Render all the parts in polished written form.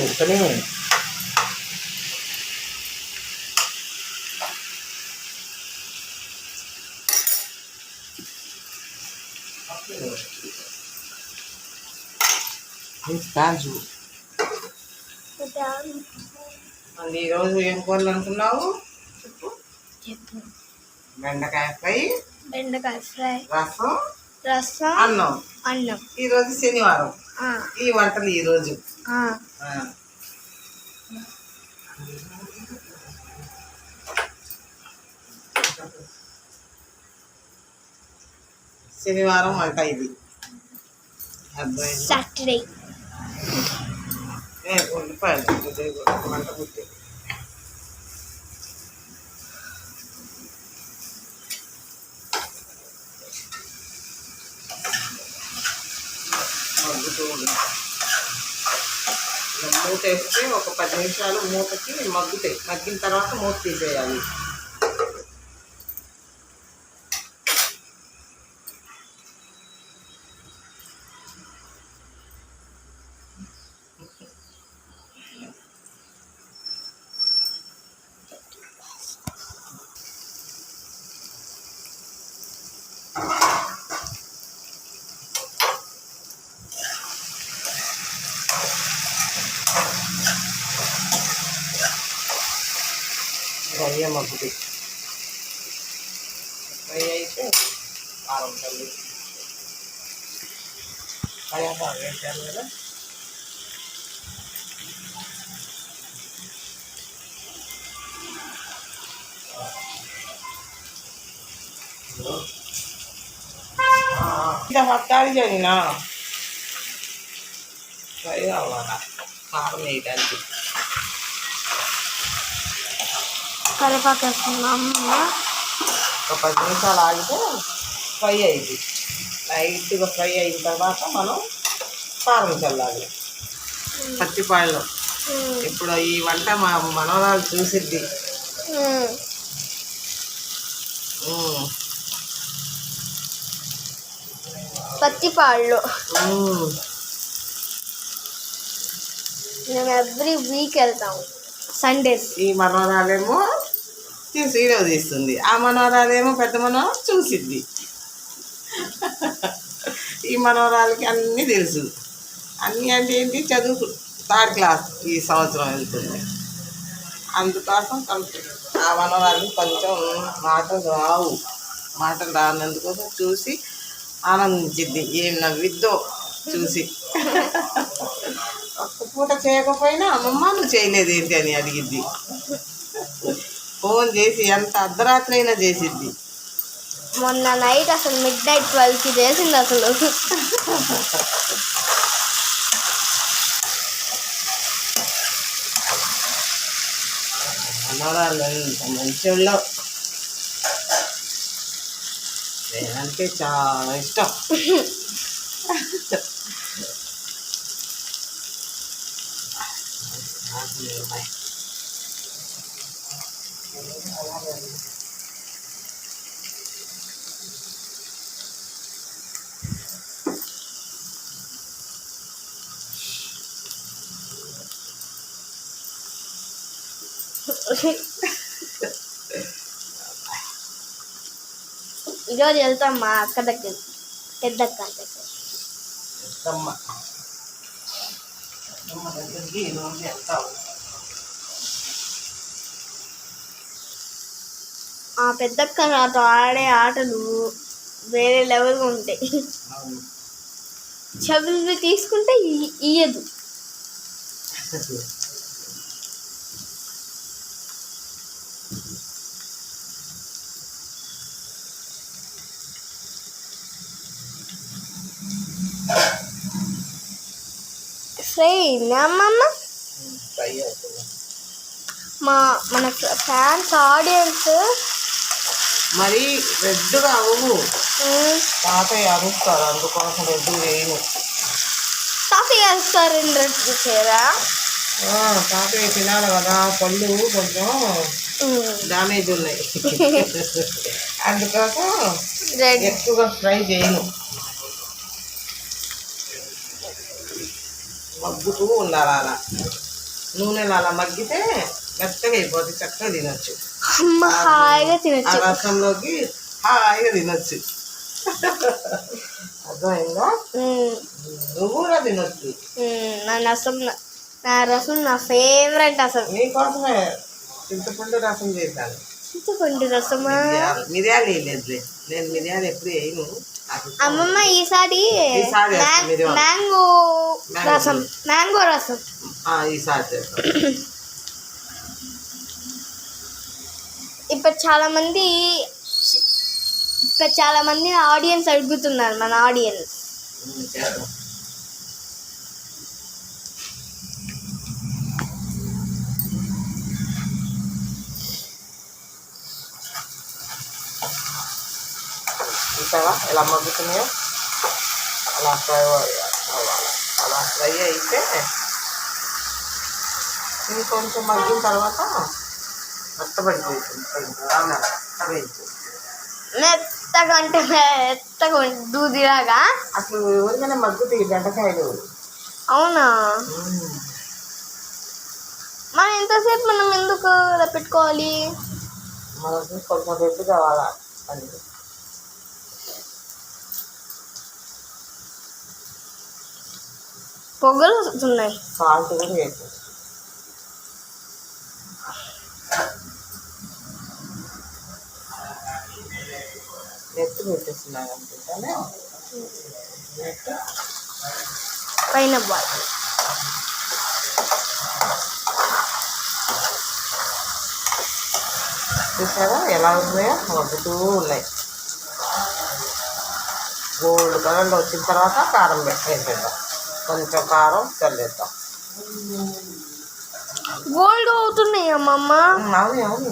ఇక్కడే కాజు. మళ్ళీ ఈరోజు ఏం కూరలు అనుకున్నావు చెప్పు. బెండకాయ ఫ్రై, రసం, అన్నం. ఈరోజు శనివారం, ఈ వంటలు ఈరోజు. శనివారం వంట ఇది. సాటర్డే ఉల్లిపాయలు వంట పుట్టి మగ్గుతూ మూత వేస్తే ఒక 10 నిమిషాలు మూతకి మగ్గుతాయి. మగ్గిన తర్వాత మూత తీసేయాలి. ఫ్రై మగ్గుతాయి. ఫ్రై అయితే కారం తల్లి కరివేపాకు వేసాను కదా. ఇంకా హత్తాడి జరిగినా ఫ్రై అవ్వాలా కారం వేయడానికి. కరివేపాకు వేస్తున్నాం. ఒక 10 నిమిషాలు ఆగితే ఫ్రై అయింది. లైట్గా ఫ్రై అయిన తర్వాత మనం కారం చల్లాలి పచ్చిపాయలు. ఇప్పుడు ఈ వంట మా మనవరాలు చూసిద్ది. పచ్చిపాళ్ళు మేము ఎవ్రీ వీక్ వెళ్తాము సండేస్. ఈ మనవరాలేమో వీడియో తీస్తుంది, ఆ మనవరాలేమో పెద్ద మనవరాలు చూసిద్ది. ఈ మనవరాలకి అన్నీ తెలుసు. అన్నీ అంటే ఏంటి, చదువుకు 3rd క్లాస్ ఈ సంవత్సరం వెళ్తుంది. అందుకోసం ఆ మనవరాలకి కొంచెం మాటలు రానందుకోసం చూసి ఆనందించిద్ది. ఏం నవ్విద్దో చూసి. ఒక్క పూట చేయకపోయినా అమ్మమ్మ నువ్వు చేయలేదు ఏంటి అని అడిగిద్ది. ఫోన్ చేసి ఎంత అర్ధరాత్రి అయినా చేసిద్ది. మొన్న నైట్ అసలు midnight 12కి చేసింది అసలు. మనవరాలు ఎంత మంచోళ్ళో, నేనంటే చాలా ఇష్టం. ఈరోజు వెళ్తాం మా అక్క దగ్గర, పెద్దక్క దగ్గర. ఆ పెద్దక్క నాతో ఆడే ఆటలు వేరే లెవెల్గా ఉంటాయి. చెవులు తీసుకుంటే ఇయ్యదు. ఫ్రై అమ్మమ్మ. మన ఫ్యాన్స్ ఆడియన్స్ మరి రెడ్గా అవ్వు. తాతయ్య అరుస్తారు, అందుకోసం రెడ్డు వేయను. తాతయ్య అరుస్తారు చేయరా? తాతయ్య తినాలి కదా, పళ్ళు కొంచెం డ్యామేజ్ ఉన్నాయి. అందుకోసం ఎక్కువగా ఫ్రై చేయను. మగ్గుతూ ఉండాలి అలా. నూనెలో అలా మగ్గితే మెత్తగా అయిపోతుంది, చక్కగా తినొచ్చు. అమ్మ హాయిగా ఆ తినచ్చు. రసంలోకి హాయిగా తినొచ్చు. అర్థమైందా? నువ్వు కూడా తినొచ్చు. నా రసం నా ఫేవరెట్ అసలు. నీకోసమే చింతపండు రసం చేశాను. చింతపండు రసమా? మిరియాలు వేయలేదులే, నేను మిరియాలు ఎప్పుడు వేయను. అమ్మమ్మ ఈసారి మ్యాంగో రసం ఈసారి చేస్తాను. ఇప్పుడు చాలా మంది ఆడియన్స్ అడుగుతున్నారు, మన ఆడియన్స్. చూసావా ఎలా మగ్గుతున్నాయో? అలా ఫ్రై అవ్వాలి. అలా ఫ్రై అయితే ఇంకొంచెం మగ్గిన తర్వాత మెత్తబడిపోతుంది. మెత్తగా అంటే మెత్తగా దూదిలాగా అసలు ఎవరికైనా మగ్గుతాయి బెండకాయలు. అవునా? మనం ఎంతసేపు మనం ఎందుకు అలా పెట్టుకోవాలి? మనకు కొంచెం రెడ్డు కావాలా అని. పొగలు వస్తున్నాయి. సాల్ట్ కూడా వేసేసి నెత్తి పెట్టేస్తున్నాను అనుకుంటానే. పైన బాల్ చూసారా ఎలా ఉన్నాయో? మగ్గుతూ ఉన్నాయి. గోల్డ్ కలర్లో వచ్చిన తర్వాత కారం వేసేద్దాం. కొంచెం కారం చల్లేద్దాం. గోల్డ్ అవుతున్నాయి అమ్మమ్మ. అవును అవును.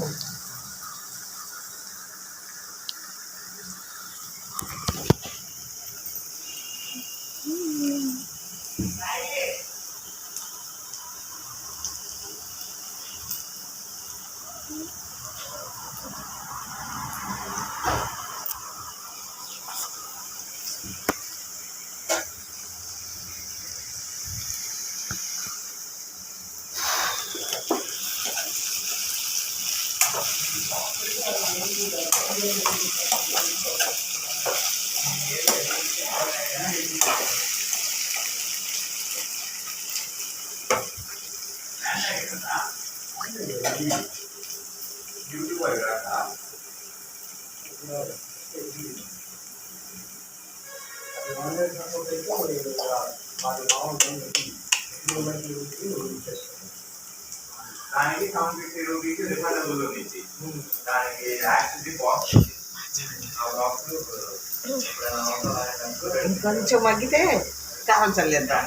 ఇంకొంచెం మగ్గితే కారం చల్లేద్దాం.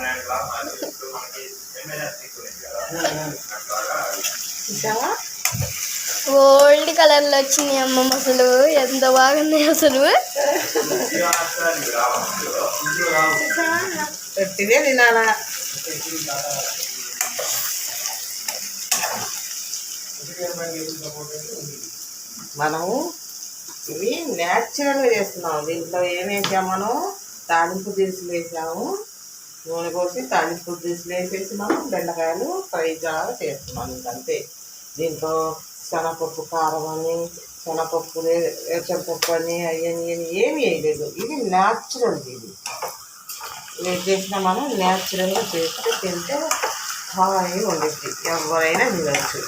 చూసావా గోల్డ్ కలర్లో వచ్చినాయి అమ్మమ్మ. అసలు ఎంత బాగున్నాయి అసలు. పెట్టినే తినాలా. మనము ఇవి న్యాచురల్గా చేస్తున్నాము. దీంట్లో ఏం వేసాము? మనం తాలింపు దినుసులు వేసాము. నూనె పోసి తాలింపు దినుసులు వేసేసి మనం బెండకాయలు ఫ్రై లాగా చేస్తున్నాం. ఇంకంతే. దీంట్లో శనగపప్పు కారం అని, శనగపప్పు వేరుశనగపప్పు అని, అయ్యని ఏమి వేయలేదు. ఇది న్యాచురల్. ఇది చేసిన మనం న్యాచురల్గా చేస్తే తింటే హాయిగా ఉండిద్ది. ఎవరైనా తినచ్చు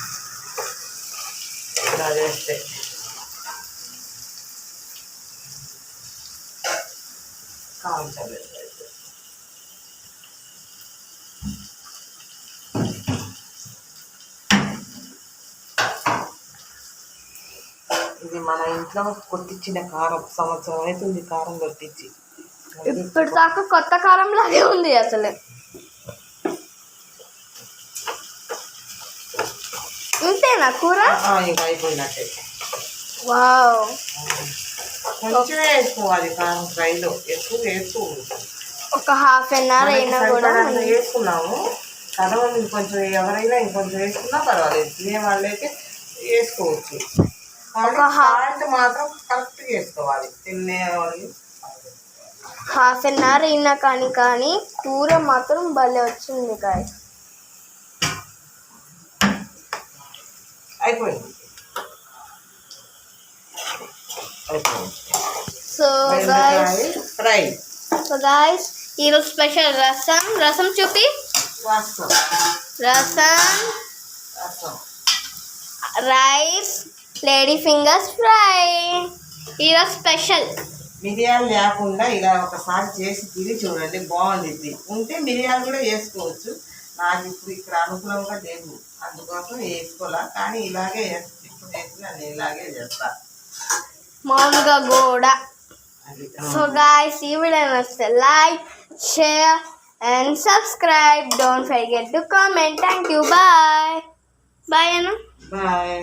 ఇలా చేస్తే. కాల్చలేదు. ఇది మన ఇంట్లో కొట్టించిన కారం. సంవత్సరం అవుతుంది కారం కొట్టించి. ఇప్పుడు దాకా కొత్త కారం లాగే ఉంది అసలు. ఇంతేనా కూర? ఇంకా అయిపోయినట్టే. వావ్. కొంచెమే వేసుకోవాలి కారం ఫ్రైలో, ఎక్కువ వేసుకోవాలి. ఒక హాఫ్ అన్ అవర్ అయినా కూడా వేసుకున్నాము కదా. ఇంకొంచెం ఎవరైనా ఇంకొంచెం వేసుకున్నా పర్వాలేదు. తినే వాళ్ళైతే వేసుకోవచ్చు. సాల్ట్ మాత్రం కరెక్ట్గా వేసుకోవాలి. తినే వాళ్ళు హాఫ్ అన్ అవర్ అయినా కానీ కూర మాత్రం భలే వచ్చింది గాయస్. అయిపోయింది. So fry. గాయస్ ఈరోజు స్పెషల్ రసం చూపి. రసం రైస్ లేడీ ఫింగర్స్ ఫ్రై ఈరోజు స్పెషల్. మిరియాలు లేకుండా ఇలా ఒకసారి చేసి తిని చూడండి, బాగుండిద్ది. ఉంటే మిరియాలు కూడా వేసుకోవచ్చు. నాకు ఇప్పుడు ఇక్కడ అనుకూలంగా లేవు, అందుకోసం వేసుకోలే. కానీ ఇలాగే ఇప్పుడు నేను ఇలాగే చేస్తా మామూలుగా కూడా. సో గాయ్స్ ఈ వీడియో నచ్చితే like, share and subscribe. Don't forget to comment. Thank you. Bye bye అన్న. బాయ్.